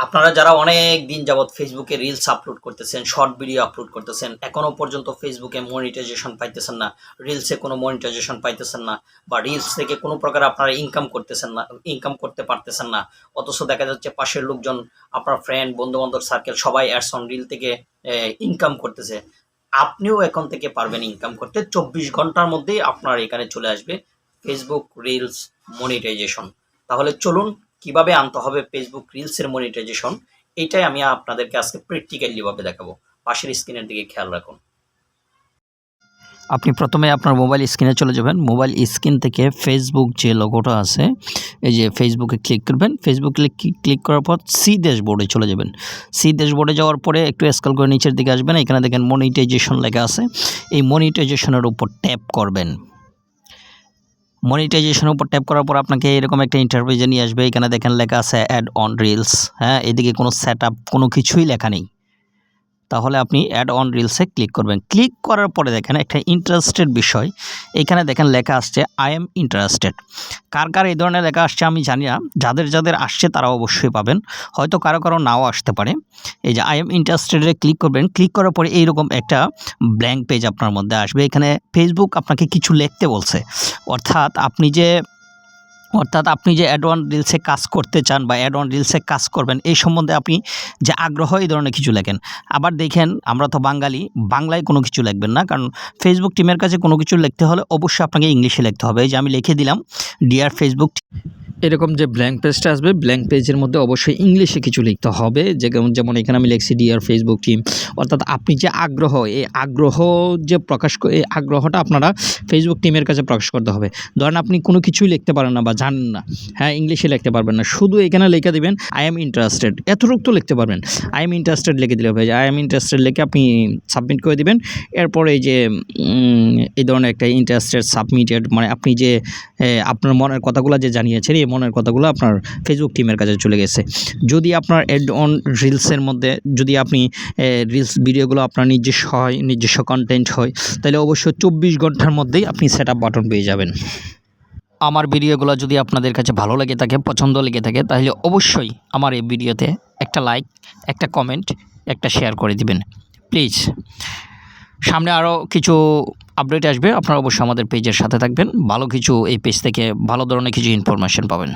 আপনারা যারা অনেক দিন যাবৎ ফেসবুকে রিলস আপলোড করতেছেন, শর্ট ভিডিও আপলোড করতেছেন, এখনো পর্যন্ত ফেসবুকে মনিটাইজেশন পাইতেছেন না, রিলসে কোনো মনিটাইজেশন পাইতেছেন না, বা রিলস থেকে কোনো প্রকার আপনারা ইনকাম করতেছেন না, ইনকাম করতে পারতেছেন না, অথচ দেখা যাচ্ছে পাশের লোকজন, আপনার ফ্রেন্ড, বন্ধু-বান্ধব সার্কেল সবাই অ্যাডস অন রিল থেকে ইনকাম করতেছে। আপনিও এখন থেকে পারবেন ইনকাম করতে। 24 ঘন্টার মধ্যেই আপনার এখানে চলে আসবে ফেসবুক রিলস মনিটাইজেশন। তাহলে চলুন কিভাবে আনতে হবে ফেসবুক রিলসের মনিটাইজেশন, এইটাই আমি আপনাদেরকে আজকে প্র্যাকটিক্যালি ভাবে দেখাবো। পাশের স্ক্রিনের দিকে খেয়াল রাখুন। আপনি প্রথমে আপনার মোবাইল স্ক্রিনে চলে যাবেন। মোবাইল স্ক্রিন থেকে ফেসবুক যে লোগোটা আছে, এই যে ফেসবুকে ক্লিক করবেন। ফেসবুকে ক্লিক করার পর সি ড্যাশবোর্ডে চলে যাবেন। সি ড্যাশবোর্ডে যাওয়ার পরে একটু স্ক্রল করে নিচের দিকে আসবেন। এখানে দেখেন মনিটাইজেশন লেখা আছে। এই মনিটাইজেশনের উপর ট্যাপ করবেন। মনিটাইজেশনের উপর ট্যাপ করার পর আপনাকে এরকম একটা ইন্টারফেসে নিয়ে আসবে। এখানে দেখেন লেখা আছে অ্যাড অন রিলস। হ্যাঁ, এদিকে কোনো সেটআপ কোনো কিছুই লেখা নেই। তাহলে আপনি অ্যাড অন রিলসে ক্লিক করবেন। ক্লিক করার পরে দেখেন একটা ইন্টারেস্টেড বিষয়, এখানে দেখেন লেখা আসছে আই এম ইন্টারেস্টেড। কার কার এই ধরনের লেখা আসছে আমি জানি না, যাদের যাদের আসছে তারা অবশ্যই পাবেন, হয়তো কারো কারো নাও আসতে পারে। এই যে আই এম ইন্টারেস্টেডে ক্লিক করবেন। ক্লিক করার পরে এইরকম একটা ব্ল্যাঙ্ক পেজ আপনার মধ্যে আসবে। এখানে ফেসবুক আপনাকে কিছু লিখতে বলছে, অর্থাৎ আপনি যে অ্যাড অন রিলসে কাজ করতে চান বা অ্যাড অন রিলসে কাজ করবেন, এই সম্বন্ধে আপনি যে আগ্রহ, এই ধরনের কিছু লেখেন। আবার দেখেন, আমরা তো বাঙালি, বাংলায় কোনো কিছু লিখবেন না, কারণ ফেসবুক টিমের কাছে কোনো কিছু লিখতে হলে অবশ্যই আপনাকে ইংলিশে লিখতে হবে। এই যে আমি লিখে দিলাম ডিয়ার ফেসবুক, এরকম যে ব্ল্যাঙ্ক পেজটা আসবে, ব্ল্যাঙ্ক পেজের মধ্যে অবশ্যই ইংলিশে কিছু লিখতে হবে। যেমন এখানে আমি লিখছি ডিয়ার ফেসবুক টিম। অর্থাৎ আপনি যে আগ্রহ, এই আগ্রহ যে এই আগ্রহটা আপনারা ফেসবুক টিমের কাছে প্রকাশ করতে হবে। ধরেন আপনি কোনো কিছুই লিখতে পারেন না বা জানেন না, হ্যাঁ, ইংলিশে লিখতে পারবেন না, শুধু এখানে লিখে দেবেন আই এম ইন্টারেস্টেড। এতটুকু তো লিখতে পারবেন। আই এম ইন্টারেস্টেড লিখে দিলে হবে। আই এম ইন্টারেস্টেড লিখে আপনি সাবমিট করে দিবেন। এরপরে এই যে এই ধরনের একটা ইন্টারেস্টেড সাবমিটেড, মানে আপনি যে আপনার মনের কথাগুলো যে জানিয়েছেন, এই মনের কথাগুলো আপনার ফেসবুক টিমের কাছে চলে গেছে। যদি আপনার অ্যাড অন রিলসের মধ্যে যদি আপনি রিলস ভিডিওগুলো আপনার নিজস্ব হয়, নিজস্ব কন্টেন্ট হয়, তাহলে অবশ্যই 24 ঘন্টার মধ্যেই আপনি সেটআপ বাটন পেয়ে যাবেন। আমার ভিডিওগুলো যদি আপনাদের কাছে ভালো লেগে থাকে, পছন্দ লেগে থাকে, তাহলে অবশ্যই আমার এই ভিডিওতে একটা লাইক, একটা কমেন্ট, একটা শেয়ার করে দিবেন প্লিজ। সামনে আরও কিছু আপডেট আসবে, আপনারা অবশ্যই আমাদের পেজের সাথে থাকবেন। ভালো কিছু, এই পেজ থেকে ভালো ধরনের কিছু ইনফরমেশন পাবেন।